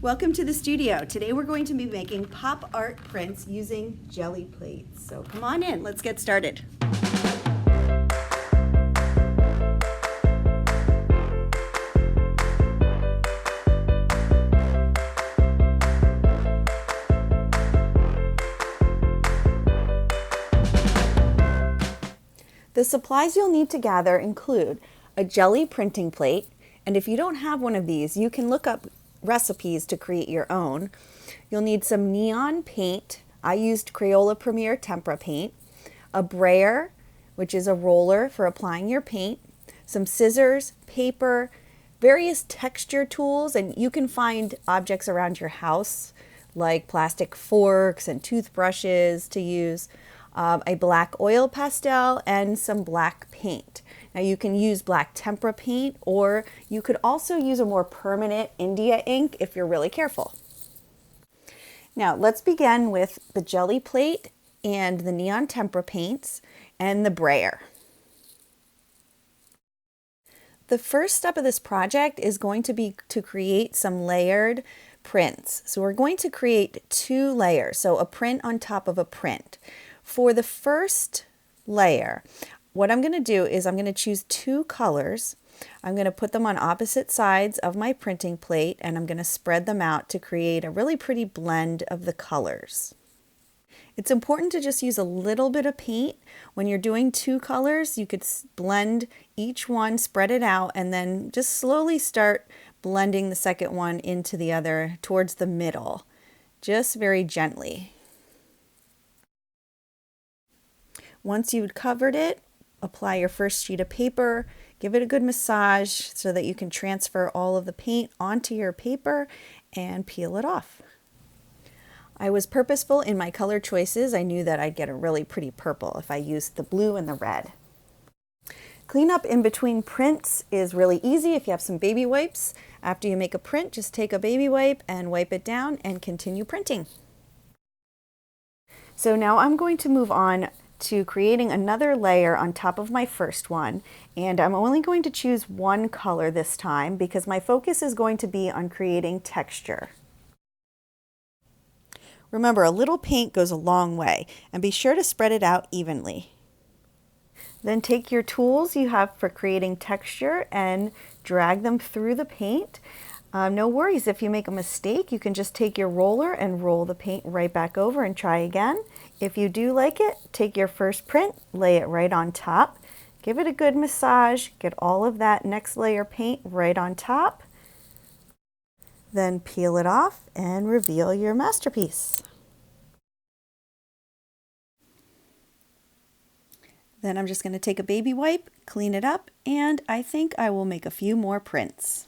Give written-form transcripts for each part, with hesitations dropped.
Welcome to the studio. Today we're going to be making pop art prints using jelly plates. So come on in, let's get started. The supplies you'll need to gather include a jelly printing plate, and if you don't have one of these, you can look up recipes to create your own. You'll need some neon paint. I used Crayola Premier Tempera paint, a brayer, which is a roller for applying your paint, some scissors, paper, various texture tools, and you can find objects around your house like plastic forks and toothbrushes to use, a black oil pastel, and some black paint. Now you can use black tempera paint, or you could also use a more permanent India ink if you're really careful. Now let's begin with the jelly plate and the neon tempera paints and the brayer. The first step of this project is going to be to create some layered prints. So we're going to create 2 layers, so a print on top of a print. For the first layer, what I'm going to do is I'm going to choose 2 colors. I'm going to put them on opposite sides of my printing plate, and I'm going to spread them out to create a really pretty blend of the colors. It's important to just use a little bit of paint. When you're doing 2 colors, you could blend each one, spread it out, and then just slowly start blending the second one into the other towards the middle, just very gently. Once you've covered it, apply your first sheet of paper, give it a good massage so that you can transfer all of the paint onto your paper and peel it off. I was purposeful in my color choices. I knew that I'd get a really pretty purple if I used the blue and the red. Cleanup in between prints is really easy if you have some baby wipes. After you make a print, just take a baby wipe and wipe it down and continue printing. So now I'm going to move on to creating another layer on top of my first one, and I'm only going to choose 1 color this time because my focus is going to be on creating texture. Remember, a little paint goes a long way, and be sure to spread it out evenly. Then take your tools you have for creating texture and drag them through the paint. No worries if you make a mistake, you can just take your roller and roll the paint right back over and try again. If you do like it, take your first print, lay it right on top, give it a good massage, get all of that next layer paint right on top, then peel it off and reveal your masterpiece. Then I'm just going to take a baby wipe, clean it up, and I think I will make a few more prints.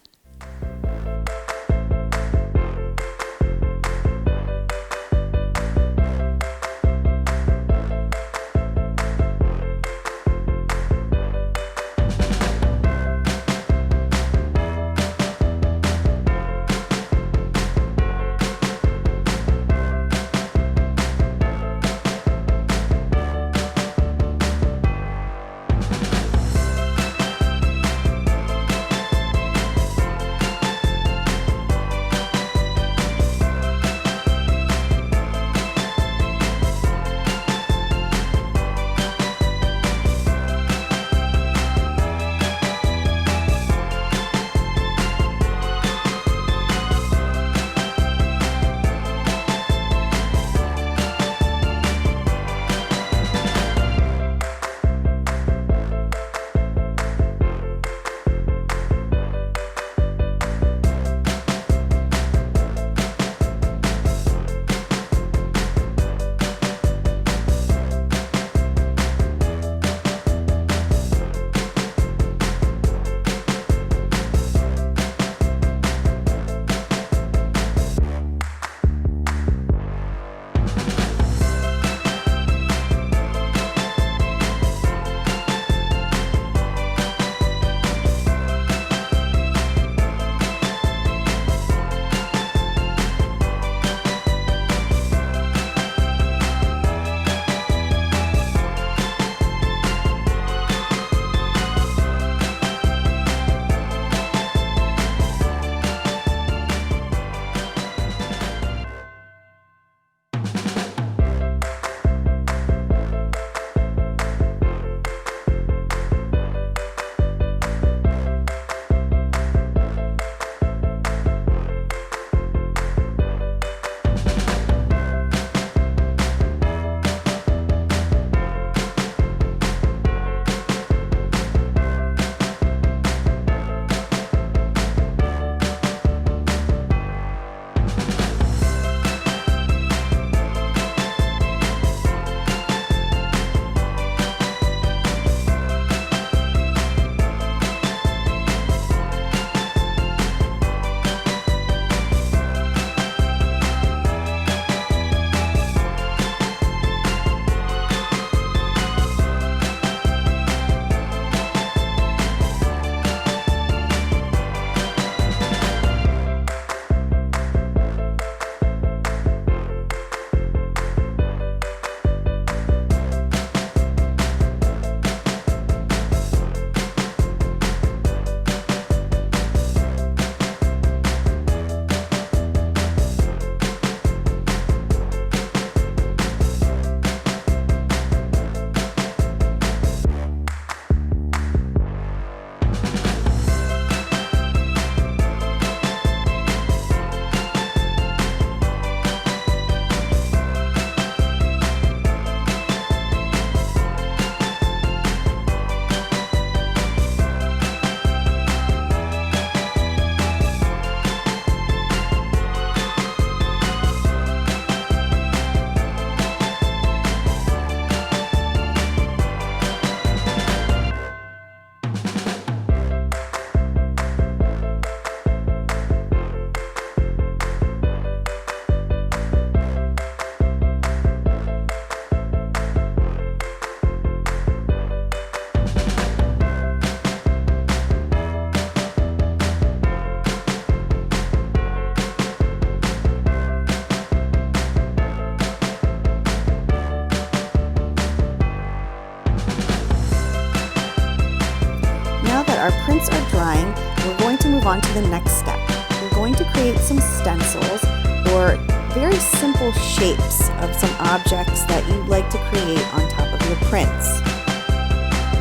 move on to the next step. We're going to create some stencils or very simple shapes of some objects that you'd like to create on top of your prints.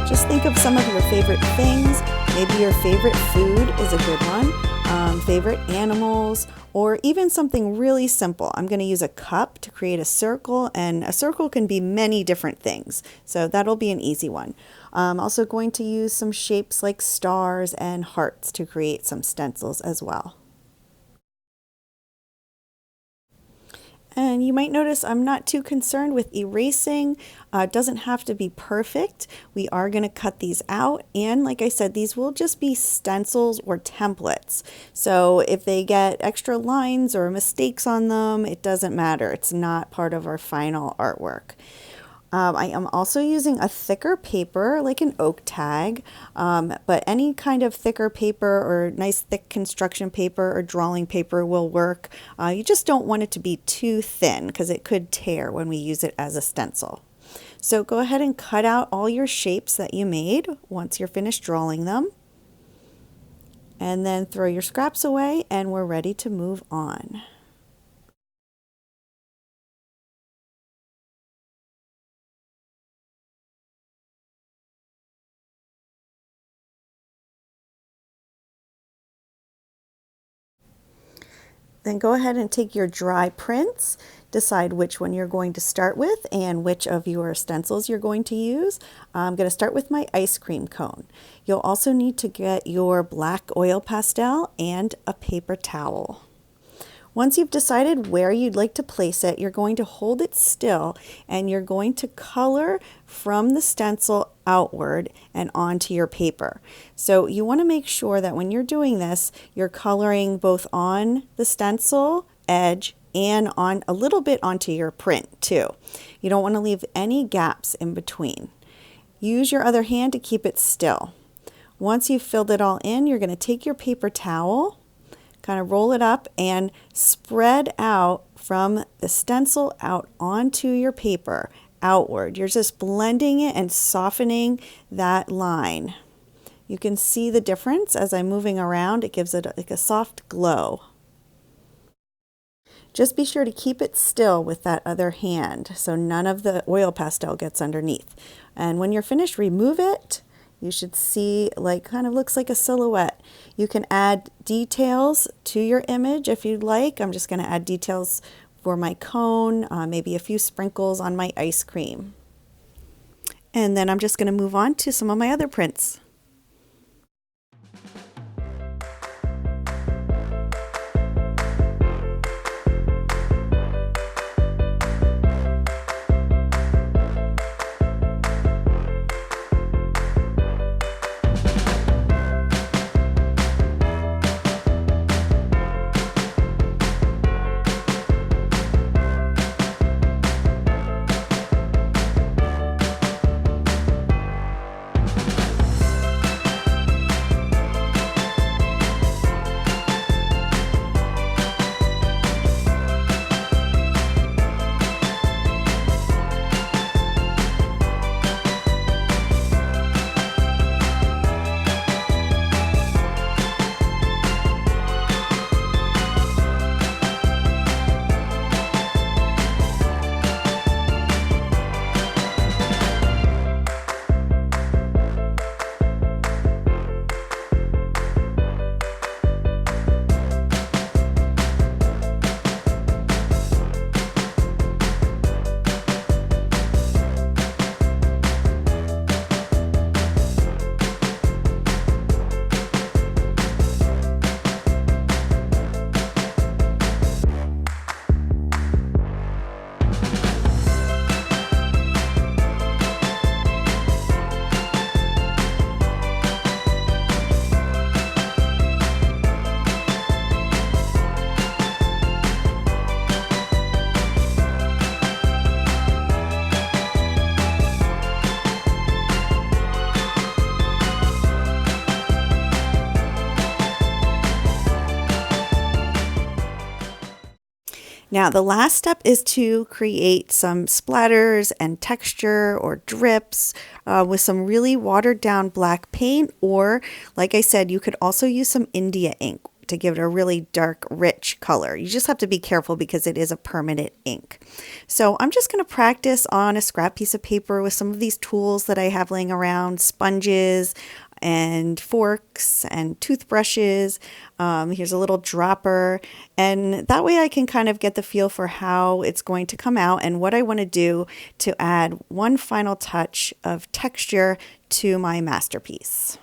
Just think of some of your favorite things. Maybe your favorite food is a good one, favorite animals, or even something really simple. I'm going to use a cup to create a circle, and a circle can be many different things, so that'll be an easy one. I'm also going to use some shapes like stars and hearts to create some stencils as well. And you might notice I'm not too concerned with erasing. It doesn't have to be perfect. We are going to cut these out. And like I said, these will just be stencils or templates. So if they get extra lines or mistakes on them, it doesn't matter. It's not part of our final artwork. I am also using a thicker paper, like an oak tag, but any kind of thicker paper or nice thick construction paper or drawing paper will work. You just don't want it to be too thin because it could tear when we use it as a stencil. So go ahead and cut out all your shapes that you made once you're finished drawing them. And then throw your scraps away and we're ready to move on. Then go ahead and take your dry prints, decide which one you're going to start with and which of your stencils you're going to use. I'm going to start with my ice cream cone. You'll also need to get your black oil pastel and a paper towel. Once you've decided where you'd like to place it, you're going to hold it still and you're going to color from the stencil outward and onto your paper. So you want to make sure that when you're doing this, you're coloring both on the stencil edge and on a little bit onto your print too. You don't want to leave any gaps in between. Use your other hand to keep it still. Once you've filled it all in, you're going to take your paper towel, kind of roll it up and spread out from the stencil out onto your paper outward. You're just blending it and softening that line. You can see the difference as I'm moving around. It gives it like a soft glow. Just be sure to keep it still with that other hand so none of the oil pastel gets underneath. And when you're finished, remove it. You should see like kind of looks like a silhouette. You can add details to your image if you'd like. I'm just going to add details for my cone, maybe a few sprinkles on my ice cream. And then I'm just going to move on to some of my other prints. Now the last step is to create some splatters and texture or drips. with some really watered down black paint, or like I said, you could also use some India ink to give it a really dark, rich color. You just have to be careful because it is a permanent ink. So I'm just going to practice on a scrap piece of paper with some of these tools that I have laying around, sponges and forks and toothbrushes. Here's a little dropper, and that way I can kind of get the feel for how it's going to come out and what I want to do to add one final touch of texture to my masterpiece.